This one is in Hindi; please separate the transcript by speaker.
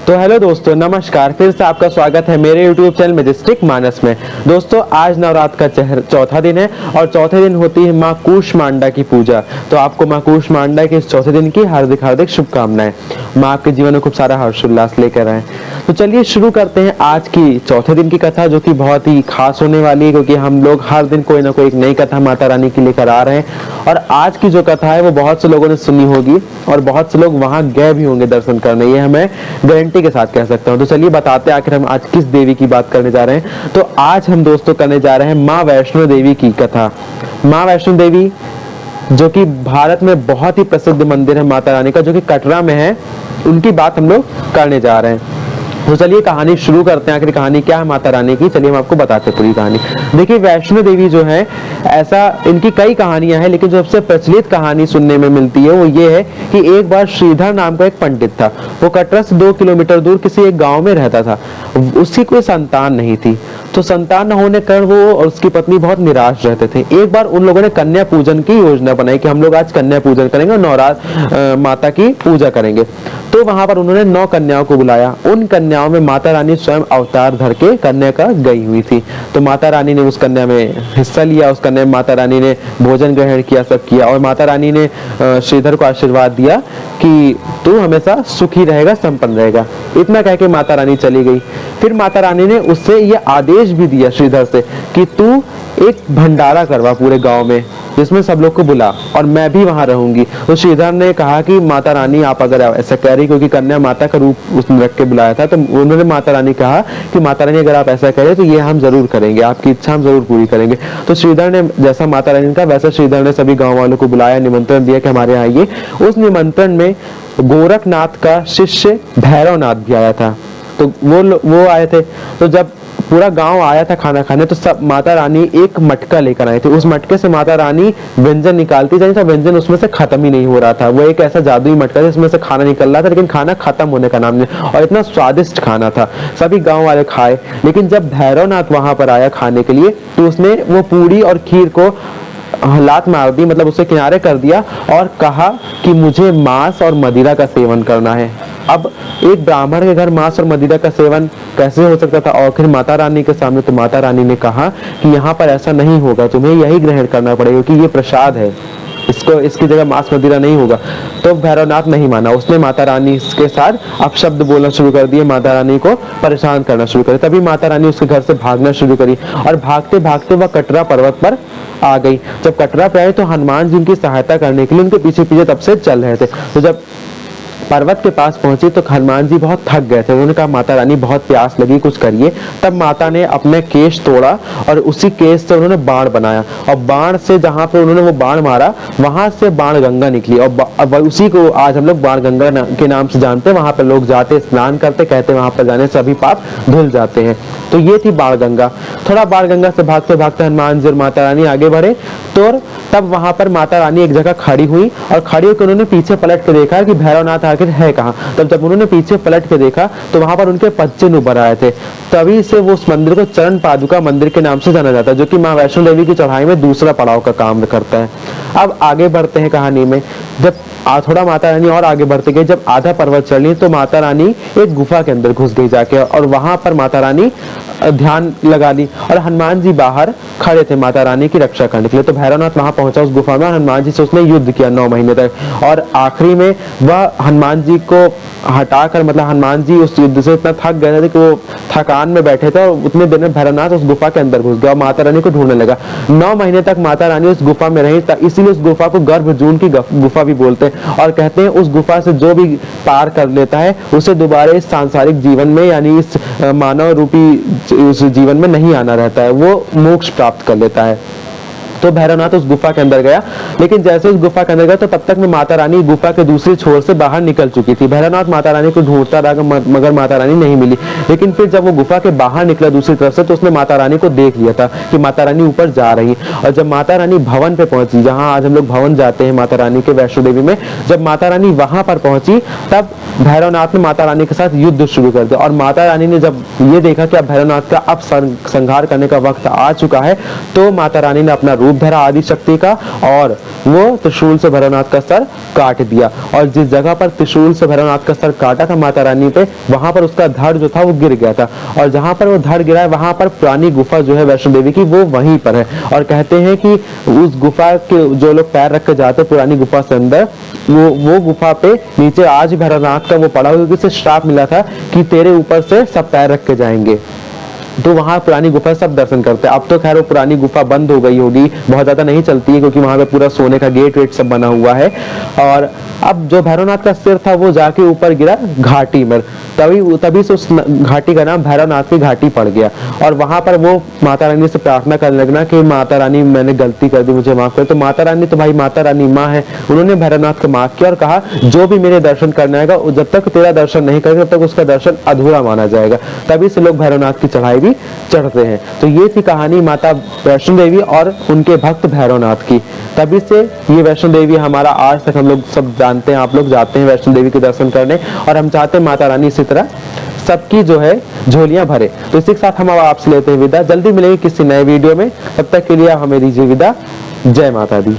Speaker 1: तो हेलो दोस्तों, नमस्कार। फिर से आपका स्वागत है मेरे YouTube चैनल मैजेस्टिक मानस में। दोस्तों, आज नवरात्र का चौथा दिन है और चौथे दिन होती है माँ कूष्मांडा की पूजा। तो आपको माँ कूष्मांडा के इस चौथे दिन की हार्दिक हार्दिक शुभकामनाएं। माँ आपके जीवन में खूब सारा हर्षोल्लास लेकर आए। तो चलिए शुरू करते हैं आज की चौथे दिन की कथा, जो कि बहुत ही खास होने वाली है, क्योंकि हम लोग हर दिन कोई ना कोई एक नई कथा माता रानी की लेकर आ रहे हैं। और आज की जो कथा है वो बहुत से लोगों ने सुनी होगी और बहुत से लोग वहां गए भी होंगे दर्शन करने, ये हमें गारंटी के साथ कह सकता हूँ। तो चलिए बताते हैं आखिर हम आज किस देवी की बात करने जा रहे हैं। तो आज हम दोस्तों करने जा रहे हैं माँ वैष्णो देवी की कथा। माँ वैष्णो देवी जो कि भारत में बहुत ही प्रसिद्ध मंदिर है माता रानी का, जो कि कटरा में है, उनकी बात हम लोग करने जा रहे हैं। तो चलिए कहानी शुरू करते हैं। आखिर कहानी क्या है माता रानी की, चलिए हम आपको बताते हैं पूरी कहानी। देखिए, वैष्णो देवी जो है, ऐसा इनकी कई कहानियां हैं, लेकिन जो सबसे प्रचलित कहानी सुनने में मिलती है वो ये है कि एक बार श्रीधर नाम का एक पंडित था। वो कटरा से 2 किलोमीटर दूर किसी एक गांव में रहता था। उसकी कोई संतान नहीं थी, तो संतान न होने कर वो और उसकी पत्नी बहुत निराश रहते थे। एक बार उन लोगों ने कन्या पूजन की योजना बनाई कि हम लोग आज कन्या पूजन करेंगे और नवरात्र माता की पूजा करेंगे। तो वहां पर उन्होंने 9 कन्याओं को बुलाया। उन कन्याओं में माता रानी स्वयं अवतार धर के कन्या का गई हुई थी। तो माता रानी ने उस कन्या में हिस्सा लिया। उस कन्या में माता रानी ने भोजन ग्रहण किया, सब किया, और माता रानी ने श्रीधर को आशीर्वाद दिया कि तू हमेशा सुखी रहेगा, संपन्न रहेगा। इतना कह के माता रानी चली गई। फिर माता रानी ने उससे ये आदेश भी दिया श्रीधर से कि तू एक भंडारा करवा पूरे गांव में, जिसमें सब लोग को बुला और मैं भी वहां रहूंगी। तो श्रीधर ने कहा कि माता रानी आप अगर ऐसा कह रही, क्योंकि कन्या माता का रूप उसने रख के बुलाया था, तो उन्होंने माता रानी कहा कि माता रानी अगर आप ऐसा कह रहे तो ये हम जरूर करेंगे, आपकी इच्छा हम जरूर पूरी करेंगे। तो श्रीधर ने जैसा माता रानी का, वैसा श्रीधर ने सभी गाँव वालों को बुलाया, निमंत्रण दिया कि हमारे यहाँ आइए। उस निमंत्रण में गोरखनाथ का शिष्य भैरवनाथ भी आया था। तो वो आए थे। तो जब पूरा गांव आया था खाना खाने, तो सब माता रानी एक मटका लेकर आई थी। उस मटके से माता रानी व्यंजन निकालती जाती था। व्यंजन उसमें से खत्म ही नहीं हो रहा था। वो एक ऐसा जादुई मटका था जिसमें से खाना निकल रहा था, लेकिन खाना खत्म होने का नाम नहीं। और इतना स्वादिष्ट खाना था, सभी गांव वाले खाए। लेकिन जब भैरवनाथ वहां पर आया खाने के लिए, तो उसने वो पूरी और खीर को लात मार दी, मतलब उसे किनारे कर दिया और कहा कि मुझे मांस और मदिरा का सेवन करना है। अब एक ब्राह्मण के घर मांस और मदिरा का सेवन कैसे हो सकता था? और फिर माता रानी के सामने, तो माता रानी ने कहा कि यहाँ पर ऐसा नहीं होगा, तुम्हें यही ग्रहण करना पड़ेगा, क्योंकि ये प्रसाद है, इसकी जगह मांस मदिरा नहीं होगा। तो भैरवनाथ नहीं माना। उसने माता रानी के साथ अपशब्द बोलना शुरू कर दिए, माता रानी को परेशान करना शुरू कर। तभी माता रानी उसके घर से भागना शुरू करी और भागते भागते वह कटरा पर्वत पर आ गई। जब कटरा पे आए तो हनुमान जी उनकी सहायता करने के लिए उनके पीछे पीछे तब से चल रहे थे। तो जब पर्वत के पास पहुंचे तो हनुमान जी बहुत थक गए थे। उन्होंने कहा माता रानी बहुत प्यास लगी, कुछ करिए। तब माता ने अपने केश तोड़ा और उसी केश से उन्होंने बाण बनाया, और बाण से जहां पे उन्होंने वो बाण मारा, वहां से बाण गंगा निकली। और उसी को आज हम लोग बाण गंगा के नाम से जानते हैं। वहां पर लोग जाते, स्नान करते, कहते वहां पर जाने से सभी पाप धुल जाते हैं। तो ये थी बाण गंगा। थोड़ा बाण गंगा से भागते भागते हनुमान जी और माता रानी आगे बढ़े। तो तब वहां पर माता रानी एक जगह खड़ी हुई और खड़ी होकर उन्होंने पीछे पलट के देखा कि भैरवनाथ आखिर है कहाँ। तब जब उन्होंने पीछे पलट के देखा तो वहां पर उनके पच्चीन उभर आए थे। तभी से वो उस मंदिर को चरण पादुका मंदिर के नाम से जाना जाता है, जो कि माँ वैष्णो देवी की चढ़ाई में दूसरा पड़ाव का काम करता है। अब आगे बढ़ते हैं कहानी में। जब थोड़ा माता रानी और आगे बढ़ते गए, जब आधा पर्वत चढ़ी तो माता रानी एक गुफा के अंदर घुस गई जाके, और वहां पर माता रानी ध्यान लगा ली और हनुमान जी बाहर खड़े थे माता रानी की रक्षा करने के लिए। तो भैरवनाथ वहां पहुंचा उस गुफा में, हनुमान जी से उसने युद्ध किया 9 महीने तक, और आखिरी में वह हनुमान जी को हटाकर, मतलब हनुमान जी उस युद्ध से इतना थक गए थे कि वो थकान में बैठे थे, और उतने देर में भैरवनाथ उस गुफा के अंदर घुस गया और माता रानी को ढूंढने लगा। 9 महीने तक माता रानी उस गुफा में रही, इसीलिए उस गुफा को गर्भजून की गुफा भी बोलते हैं। और कहते हैं उस गुफा से जो भी पार कर लेता है उसे दोबारा इस सांसारिक जीवन में, यानी इस मानव रूपी उस जीवन में नहीं आना रहता है, वो मोक्ष प्राप्त कर लेता है। तो भैरवनाथ उस गुफा के अंदर गया, लेकिन जैसे उस गुफा के अंदर गया तो तब तक में माता रानी गुफा के दूसरी छोर से बाहर निकल चुकी थी। भैरवनाथ माता रानी को ढूंढता रहा मगर माता रानी नहीं मिली। लेकिन फिर जब वो गुफा के बाहर निकला दूसरी तरफ से, तो उसने माता रानी को देख लिया था कि माता रानी ऊपर जा रही। और जब माता रानी भवन पे पहुंची, जहां आज हम लोग भवन जाते हैं माता रानी के वैष्णो देवी में, जब माता रानी वहां पर पहुंची तब भैरवनाथ ने माता रानी के साथ युद्ध शुरू कर दिया। और माता रानी ने जब ये देखा कि अब भैरवनाथ का अब संहार करने का वक्त आ चुका है, तो माता रानी ने अपना रूप रूप धरा आदि शक्ति का और वो त्रिशूल से भैरवनाथ का सर काट दिया। और जिस जगह पर त्रिशूल से भैरवनाथ का सर काटा था माता रानी पे, वहां पर उसका धड़ जो था वो गिर गया था। और जहां पर वो धड़ गिरा है वहां पर पुरानी गुफा जो है वैष्णो देवी की वो वहीं पर है। और कहते हैं कि उस गुफा के जो लोग पैर रख के जाते पुरानी गुफा से अंदर, वो गुफा पे नीचे आज भैरवनाथ का वो पड़ा हुआ, क्योंकि उसे श्राप मिला था कि तेरे ऊपर से सब पैर रख के जाएंगे। तो वहां पुरानी गुफा सब दर्शन करते हैं। अब तो खैर वो पुरानी गुफा बंद हो गई होगी, बहुत ज्यादा नहीं चलती है, क्योंकि वहां पे पूरा सोने का गेट वेट सब बना हुआ है। और अब जो भैरवनाथ का सिर था वो जाके ऊपर गिरा घाटी में, तभी से उस घाटी का नाम भैरवनाथ की घाटी पड़ गया। और वहां पर वो माता रानी से प्रार्थना करने लगना कि माता रानी मैंने गलती कर दी, मुझे माफ कर। तो माता रानी तो भाई माता रानी माँ है, उन्होंने भैरवनाथ को माफ किया और कहा जो भी मेरे दर्शन करने आएगा जब तक तेरा दर्शन नहीं करेगा तब तक उसका दर्शन अधूरा माना जाएगा। तभी से लोग भैरवनाथ की चढ़ाई भी चढ़ते हैं। तो ये थी कहानी माता वैष्णो देवी और उनके भक्त भैरवनाथ की। तभी से ये वैष्णो देवी हमारा आज तक हम लोग सब जानते हैं, आप लोग जाते हैं वैष्णो देवी के दर्शन करने, और हम चाहते हैं माता रानी इसी तरह सबकी जो है झोलियां भरे। तो इसी के साथ हम आपसे लेते हैं विदा, जल्दी मिलेंगे किसी नए वीडियो में, तब तक के लिए हमें दीजिए विदा। जय माता दी।